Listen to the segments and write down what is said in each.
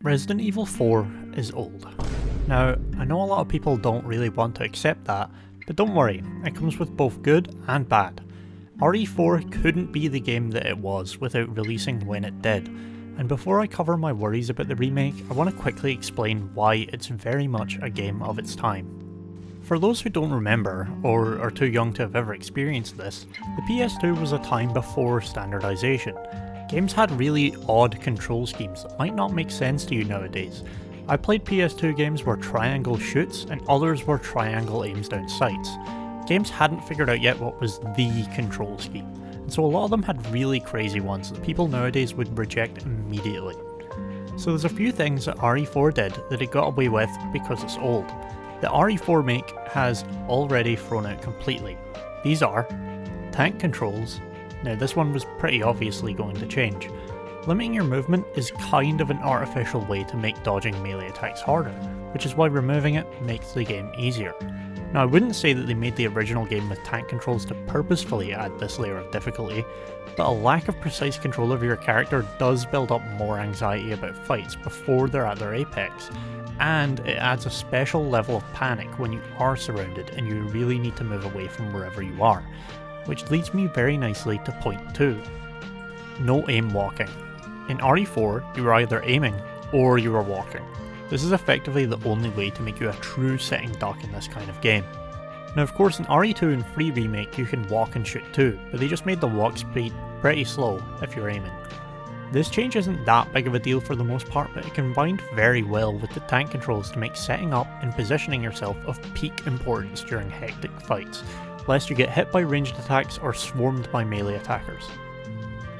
Resident Evil 4 is old. Now, I know a lot of people don't really want to accept that, but don't worry, it comes with both good and bad. RE4 couldn't be the game that it was without releasing when it did, and before I cover my worries about the remake, I want to quickly explain why it's very much a game of its time. For those who don't remember, or are too young to have ever experienced this, the PS2 was a time before standardisation. Games had really odd control schemes that might not make sense to you nowadays. I played PS2 games where triangle shoots and others were triangle aims down sights. Games hadn't figured out yet what was the control scheme, and so a lot of them had really crazy ones that people nowadays would reject immediately. So there's a few things that RE4 did that it got away with because it's old. The RE4 make has already thrown out completely. These are tank controls. Now this one was pretty obviously going to change. Limiting your movement is kind of an artificial way to make dodging melee attacks harder, which is why removing it makes the game easier. Now I wouldn't say that they made the original game with tank controls to purposefully add this layer of difficulty, but a lack of precise control of your character does build up more anxiety about fights before they're at their apex, and it adds a special level of panic when you are surrounded and you really need to move away from wherever you are. Which leads me very nicely to point 2. No aim walking. In RE4, you were either aiming or you were walking. This is effectively the only way to make you a true sitting duck in this kind of game. Now of course in RE2 and 3 Remake you can walk and shoot too, but they just made the walk speed pretty slow if you're aiming. This change isn't that big of a deal for the most part, but it combined very well with the tank controls to make setting up and positioning yourself of peak importance during hectic fights, lest you get hit by ranged attacks or swarmed by melee attackers.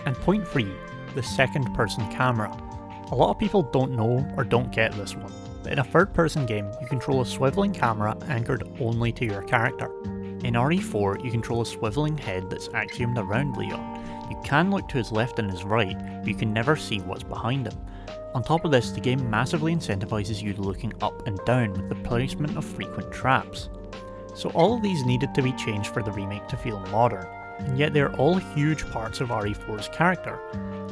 And point 3, the second person camera. A lot of people don't know or don't get this one, but in a third person game you control a swiveling camera anchored only to your character. In RE4 you control a swiveling head that's axiomed around Leon. You can look to his left and his right, but you can never see what's behind him. On top of this, the game massively incentivizes you looking up and down with the placement of frequent traps. So all of these needed to be changed for the remake to feel modern, and yet they're all huge parts of RE4's character.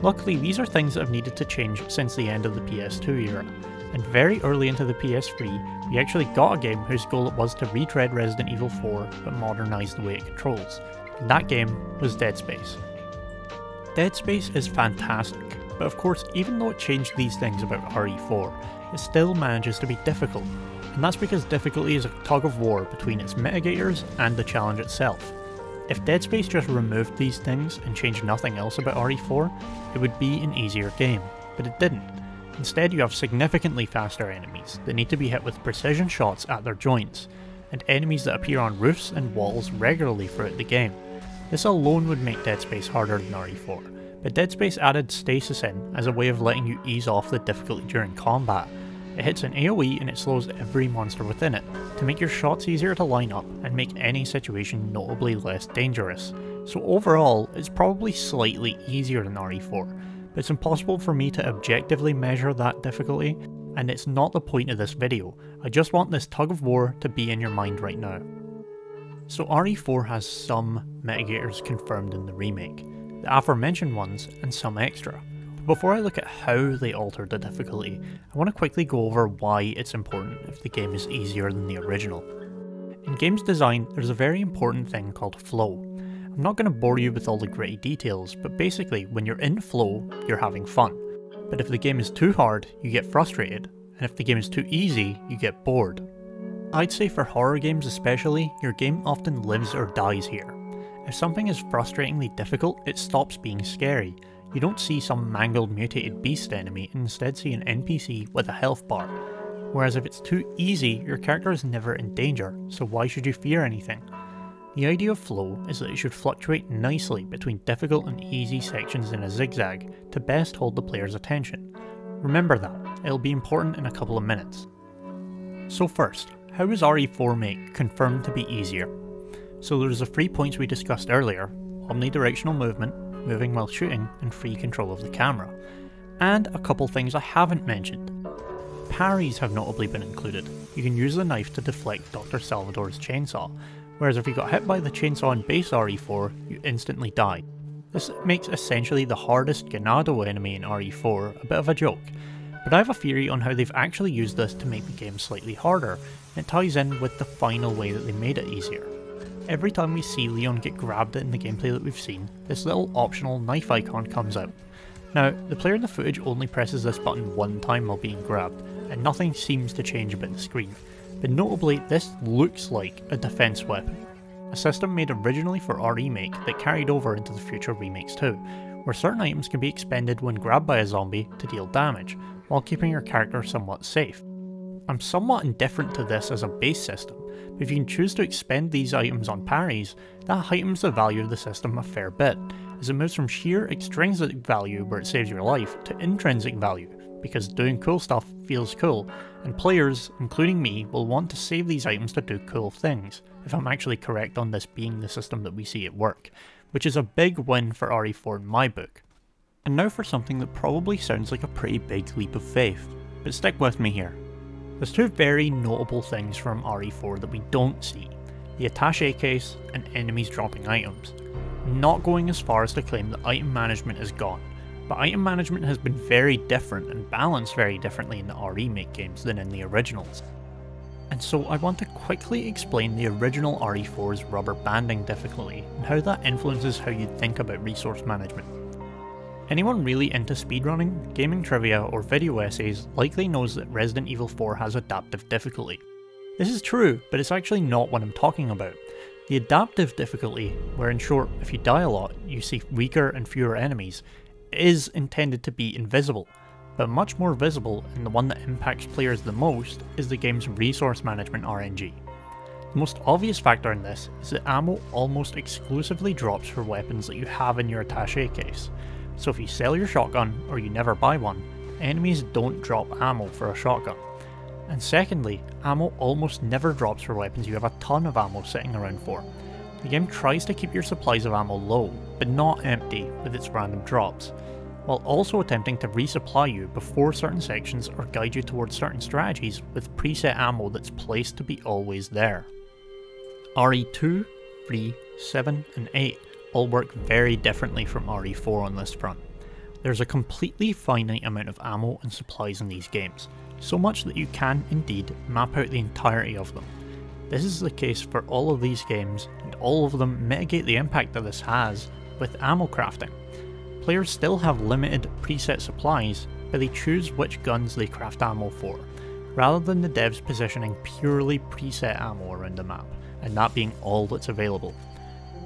Luckily these are things that have needed to change since the end of the PS2 era, and very early into the PS3 we actually got a game whose goal it was to retread Resident Evil 4 but modernise the way it controls, and that game was Dead Space. Dead Space is fantastic, but of course even though it changed these things about RE4, it still manages to be difficult, and that's because difficulty is a tug of war between its mitigators and the challenge itself. If Dead Space just removed these things and changed nothing else about RE4, it would be an easier game, but it didn't. Instead you have significantly faster enemies that need to be hit with precision shots at their joints, and enemies that appear on roofs and walls regularly throughout the game. This alone would make Dead Space harder than RE4, but Dead Space added stasis in as a way of letting you ease off the difficulty during combat. It hits an AoE and it slows every monster within it, to make your shots easier to line up and make any situation notably less dangerous. So overall, it's probably slightly easier than RE4, but it's impossible for me to objectively measure that difficulty, and it's not the point of this video. I just want this tug of war to be in your mind right now. So RE4 has some mitigators confirmed in the remake, the aforementioned ones and some extra. But before I look at how they altered the difficulty, I want to quickly go over why it's important if the game is easier than the original. In games design, there's a very important thing called flow. I'm not going to bore you with all the gritty details, but basically when you're in flow, you're having fun. But if the game is too hard, you get frustrated, and if the game is too easy, you get bored. I'd say for horror games especially, your game often lives or dies here. If something is frustratingly difficult, it stops being scary. You don't see some mangled mutated beast enemy and instead see an NPC with a health bar. Whereas if it's too easy, your character is never in danger, so why should you fear anything? The idea of flow is that it should fluctuate nicely between difficult and easy sections in a zigzag to best hold the player's attention. Remember that, it'll be important in a couple of minutes. So first, how is RE4 make confirmed to be easier? So there's the 3 points we discussed earlier: omnidirectional movement, moving while shooting, and free control of the camera. And a couple things I haven't mentioned. Parries have notably been included. You can use the knife to deflect Dr. Salvador's chainsaw, whereas if you got hit by the chainsaw in base RE4, you instantly die. This makes essentially the hardest Ganado enemy in RE4 a bit of a joke, But I have a theory on how they've actually used this to make the game slightly harder, and it ties in with the final way that they made it easier. Every time we see Leon get grabbed in the gameplay that we've seen, this little optional knife icon comes out. Now, the player in the footage only presses this button one time while being grabbed, and nothing seems to change about the screen, but notably this looks like a defense weapon. A system made originally for our remake that carried over into the future remakes too, where certain items can be expended when grabbed by a zombie to deal damage, while keeping your character somewhat safe. I'm somewhat indifferent to this as a base system, but if you can choose to expend these items on parries, that heightens the value of the system a fair bit, as it moves from sheer extrinsic value where it saves your life to intrinsic value, because doing cool stuff feels cool, and players, including me, will want to save these items to do cool things, if I'm actually correct on this being the system that we see at work, which is a big win for RE4 in my book. And now for something that probably sounds like a pretty big leap of faith, but stick with me here. There's two very notable things from RE4 that we don't see, the attaché case and enemies dropping items. I'm not going as far as to claim that item management is gone, but item management has been very different and balanced very differently in the remake games than in the originals. And so I want to quickly explain the original RE4's rubber banding difficulty and how that influences how you think about resource management. Anyone really into speedrunning, gaming trivia, or video essays likely knows that Resident Evil 4 has adaptive difficulty. This is true, but it's actually not what I'm talking about. The adaptive difficulty, where in short, if you die a lot, you see weaker and fewer enemies, is intended to be invisible, but much more visible, and the one that impacts players the most, is the game's resource management RNG. The most obvious factor in this is that ammo almost exclusively drops for weapons that you have in your attaché case. So if you sell your shotgun, or you never buy one, enemies don't drop ammo for a shotgun. And secondly, ammo almost never drops for weapons you have a ton of ammo sitting around for. The game tries to keep your supplies of ammo low, but not empty with its random drops, while also attempting to resupply you before certain sections or guide you towards certain strategies with preset ammo that's placed to be always there. RE2, 3, 7 and 8 all work very differently from RE4 on this front. There's a completely finite amount of ammo and supplies in these games, so much that you can indeed map out the entirety of them. This is the case for all of these games, and all of them mitigate the impact that this has with ammo crafting. Players still have limited preset supplies, but they choose which guns they craft ammo for, rather than the devs positioning purely preset ammo around the map, and that being all that's available.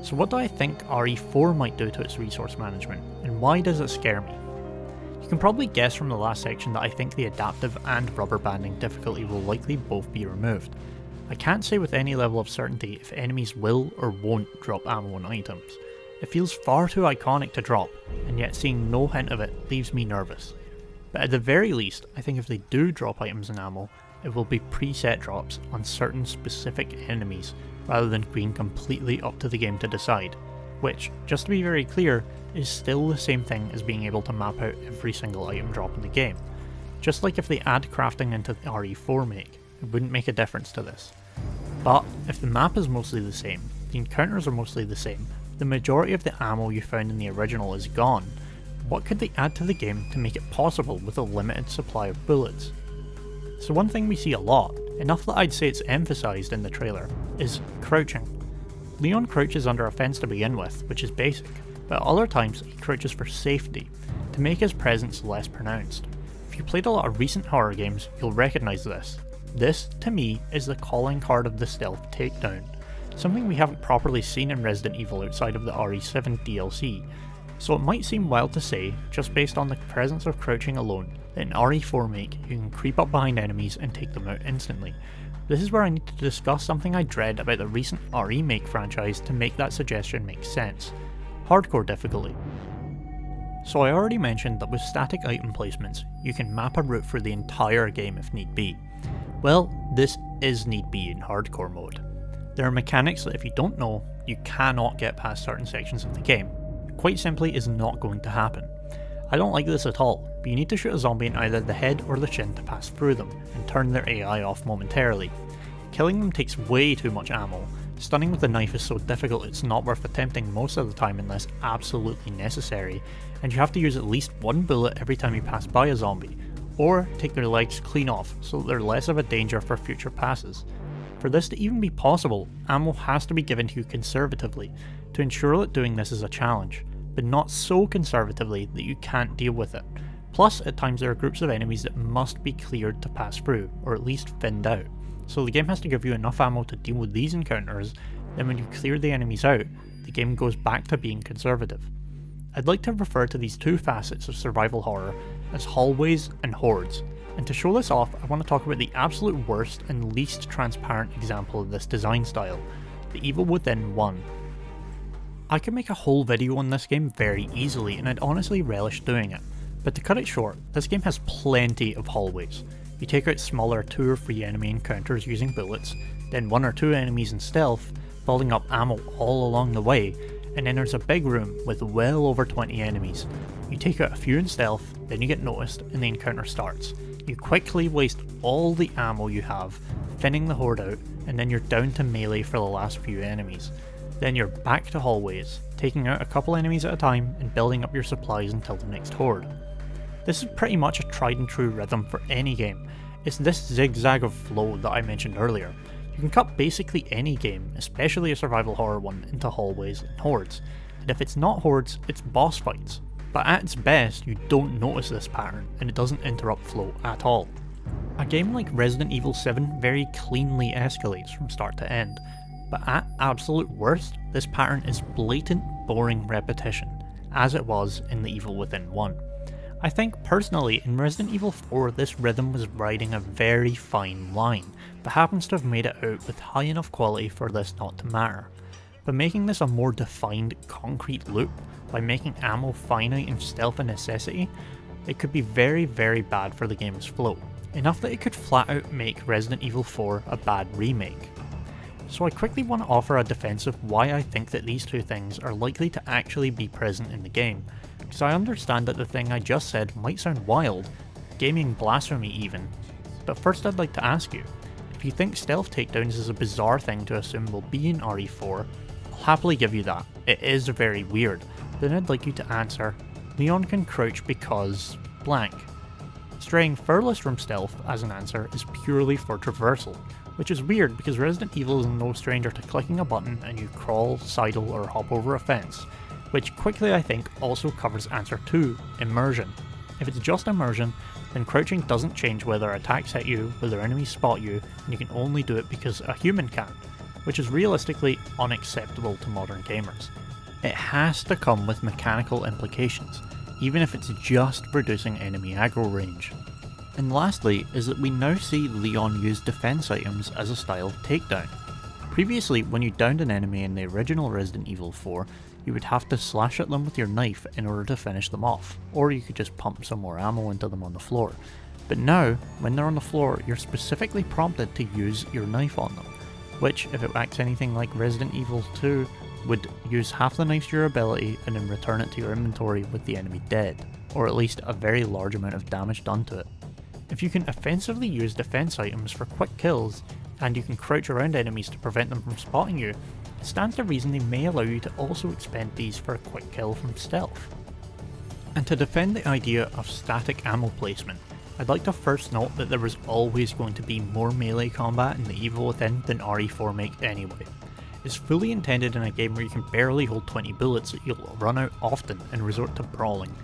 So what do I think RE4 might do to its resource management, and why does it scare me? You can probably guess from the last section that I think the adaptive and rubber banding difficulty will likely both be removed. I can't say with any level of certainty if enemies will or won't drop ammo on items. It feels far too iconic to drop, and yet seeing no hint of it leaves me nervous. But at the very least, I think if they do drop items and ammo, it will be preset drops on certain specific enemies, rather than being completely up to the game to decide, which, just to be very clear, is still the same thing as being able to map out every single item drop in the game. Just like if they add crafting into the RE4 make, it wouldn't make a difference to this. But if the map is mostly the same, the encounters are mostly the same, the majority of the ammo you found in the original is gone, what could they add to the game to make it possible with a limited supply of bullets? So one thing we see a lot, enough that I'd say it's emphasised in the trailer, is crouching. Leon crouches under a fence to begin with, which is basic, but at other times he crouches for safety, to make his presence less pronounced. If you played a lot of recent horror games, you'll recognise this. This, to me, is the calling card of the stealth takedown, something we haven't properly seen in Resident Evil outside of the RE7 DLC, so it might seem wild to say, just based on the presence of crouching alone, that in RE4 make you can creep up behind enemies and take them out instantly. This is where I need to discuss something I dread about the recent remake franchise to make that suggestion make sense: hardcore difficulty. So I already mentioned that with static item placements, you can map a route for the entire game if need be. Well, this is need be in hardcore mode. There are mechanics that if you don't know, you cannot get past certain sections of the game. It quite simply is not going to happen. I don't like this at all, but you need to shoot a zombie in either the head or the chin to pass through them, and turn their AI off momentarily. Killing them takes way too much ammo. Stunning with the knife is so difficult it's not worth attempting most of the time unless absolutely necessary, and you have to use at least one bullet every time you pass by a zombie, or take their legs clean off so that they're less of a danger for future passes. For this to even be possible, ammo has to be given to you conservatively to ensure that doing this is a challenge, but not so conservatively that you can't deal with it. Plus, at times there are groups of enemies that must be cleared to pass through, or at least thinned out. So the game has to give you enough ammo to deal with these encounters, then when you clear the enemies out, the game goes back to being conservative. I'd like to refer to these two facets of survival horror as hallways and hordes, and to show this off I want to talk about the absolute worst and least transparent example of this design style, The Evil Within 1. I could make a whole video on this game very easily and I'd honestly relish doing it, but to cut it short, this game has plenty of hallways. You take out smaller 2 or 3 enemy encounters using bullets, then 1 or 2 enemies in stealth, building up ammo all along the way, and then there's a big room with well over 20 enemies. You take out a few in stealth, then you get noticed and the encounter starts. You quickly waste all the ammo you have, thinning the horde out, and then you're down to melee for the last few enemies. Then you're back to hallways, taking out a couple enemies at a time and building up your supplies until the next horde. This is pretty much a tried and true rhythm for any game. It's this zigzag of flow that I mentioned earlier. You can cut basically any game, especially a survival horror one, into hallways and hordes, and if it's not hordes, it's boss fights. But at its best, you don't notice this pattern, and it doesn't interrupt flow at all. A game like Resident Evil 7 very cleanly escalates from start to end, but at absolute worst, this pattern is blatant, boring repetition, as it was in The Evil Within 1. I think personally in Resident Evil 4 this rhythm was riding a very fine line, but happens to have made it out with high enough quality for this not to matter. But making this a more defined, concrete loop, by making ammo finite and stealth a necessity, it could be very bad for the game's flow, enough that it could flat out make Resident Evil 4 a bad remake. So I quickly want to offer a defense of why I think that these two things are likely to actually be present in the game, because I understand that the thing I just said might sound wild, gaming blasphemy even, but first I'd like to ask you, if you think stealth takedowns is a bizarre thing to assume will be in RE4, I'll happily give you that, it is very weird, then I'd like you to answer, Leon can crouch because blank. Straying furthest from stealth as an answer is purely for traversal, which is weird because Resident Evil is no stranger to clicking a button and you crawl, sidle or hop over a fence, which quickly I think also covers answer 2, immersion. If it's just immersion, then crouching doesn't change whether attacks hit you, whether enemies spot you, and you can only do it because a human can, which is realistically unacceptable to modern gamers. It has to come with mechanical implications, even if it's just reducing enemy aggro range. And lastly is that we now see Leon use defense items as a style of takedown. Previously, when you downed an enemy in the original Resident Evil 4, you would have to slash at them with your knife in order to finish them off, or you could just pump some more ammo into them on the floor. But now, when they're on the floor, you're specifically prompted to use your knife on them, which, if it acts anything like Resident Evil 2, would use half the knife's durability and then return it to your inventory with the enemy dead, or at least a very large amount of damage done to it. If you can offensively use defense items for quick kills, and you can crouch around enemies to prevent them from spotting you, it stands to reason they may allow you to also expend these for a quick kill from stealth. And to defend the idea of static ammo placement, I'd like to first note that there was always going to be more melee combat in The Evil Within than RE4 make anyway. It's fully intended in a game where you can barely hold 20 bullets that you'll run out often and resort to brawling,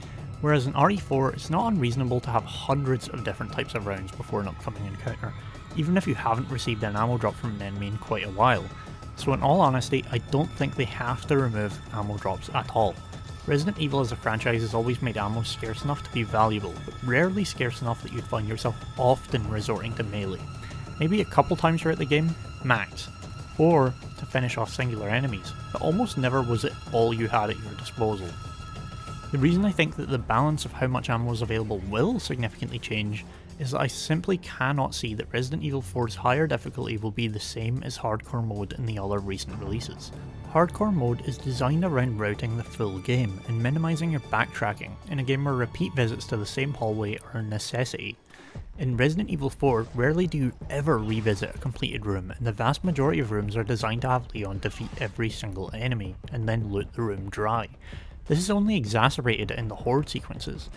whereas in RE4 it's not unreasonable to have hundreds of different types of rounds before an upcoming encounter, even if you haven't received an ammo drop from an enemy in quite a while. So in all honesty, I don't think they have to remove ammo drops at all. Resident Evil as a franchise has always made ammo scarce enough to be valuable, but rarely scarce enough that you'd find yourself often resorting to melee. Maybe a couple times throughout the game, max, or to finish off singular enemies, but almost never was it all you had at your disposal. The reason I think that the balance of how much ammo is available will significantly change is that I simply cannot see that Resident Evil 4's higher difficulty will be the same as Hardcore mode in the other recent releases. Hardcore mode is designed around routing the full game and minimising your backtracking in a game where repeat visits to the same hallway are a necessity. In Resident Evil 4, rarely do you ever revisit a completed room, and the vast majority of rooms are designed to have Leon defeat every single enemy and then loot the room dry. This is only exacerbated in the horde sequences.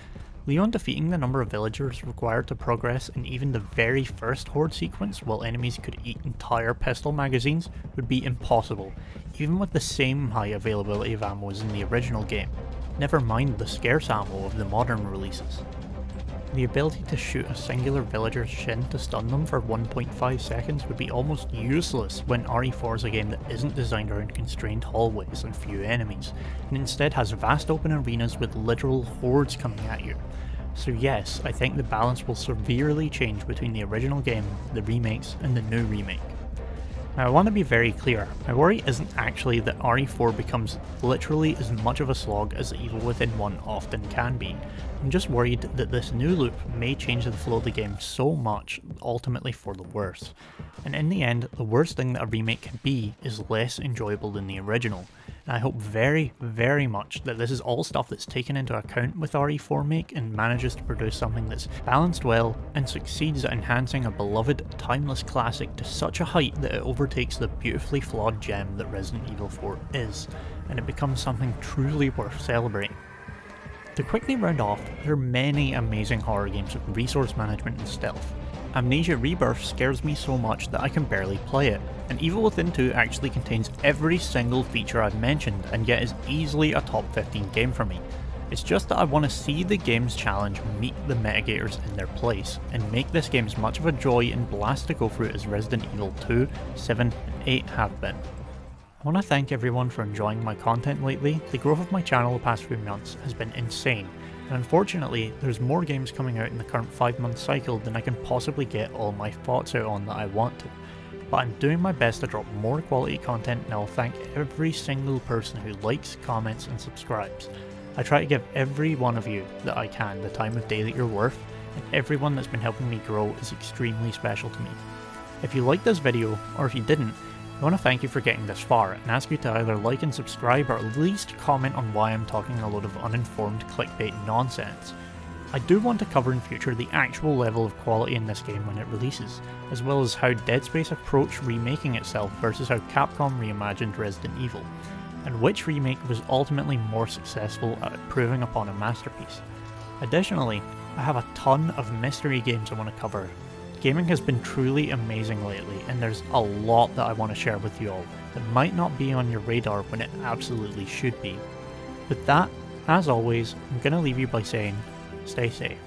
Leon defeating the number of villagers required to progress in even the very first horde sequence while enemies could eat entire pistol magazines would be impossible, even with the same high availability of ammo as in the original game, never mind the scarce ammo of the modern releases. The ability to shoot a singular villager's shin to stun them for 1.5 seconds would be almost useless when RE4 is a game that isn't designed around constrained hallways and few enemies, and instead has vast open arenas with literal hordes coming at you. So yes, I think the balance will severely change between the original game, the remakes, and the new remake. Now I want to be very clear, my worry isn't actually that RE4 becomes literally as much of a slog as Evil Within 1 often can be. I'm just worried that this new loop may change the flow of the game so much, ultimately for the worse. And in the end, the worst thing that a remake can be is less enjoyable than the original. And I hope very, very much that this is all stuff that's taken into account with RE4 Make and manages to produce something that's balanced well and succeeds at enhancing a beloved, timeless classic to such a height that it overtakes the beautifully flawed gem that Resident Evil 4 is, and it becomes something truly worth celebrating. To quickly round off, there are many amazing horror games with resource management and stealth. Amnesia Rebirth scares me so much that I can barely play it, and Evil Within 2 actually contains every single feature I've mentioned and yet is easily a top 15 game for me. It's just that I want to see the game's challenge meet the mitigators in their place, and make this game as much of a joy and blast to go through as Resident Evil 2, 7 and 8 have been. I want to thank everyone for enjoying my content lately. The growth of my channel the past few months has been insane, and unfortunately there's more games coming out in the current 5-month cycle than I can possibly get all my thoughts out on that I want to. But I'm doing my best to drop more quality content, and I'll thank every single person who likes, comments and subscribes. I try to give every one of you that I can the time of day that you're worth, and everyone that's been helping me grow is extremely special to me. If you liked this video, or if you didn't, I want to thank you for getting this far and ask you to either like and subscribe or at least comment on why I'm talking a load of uninformed clickbait nonsense. I do want to cover in future the actual level of quality in this game when it releases, as well as how Dead Space approached remaking itself versus how Capcom reimagined Resident Evil, and which remake was ultimately more successful at improving upon a masterpiece. Additionally, I have a ton of mystery games I want to cover. Gaming has been truly amazing lately, and there's a lot that I want to share with you all that might not be on your radar when it absolutely should be. With that, as always, I'm going to leave you by saying, stay safe.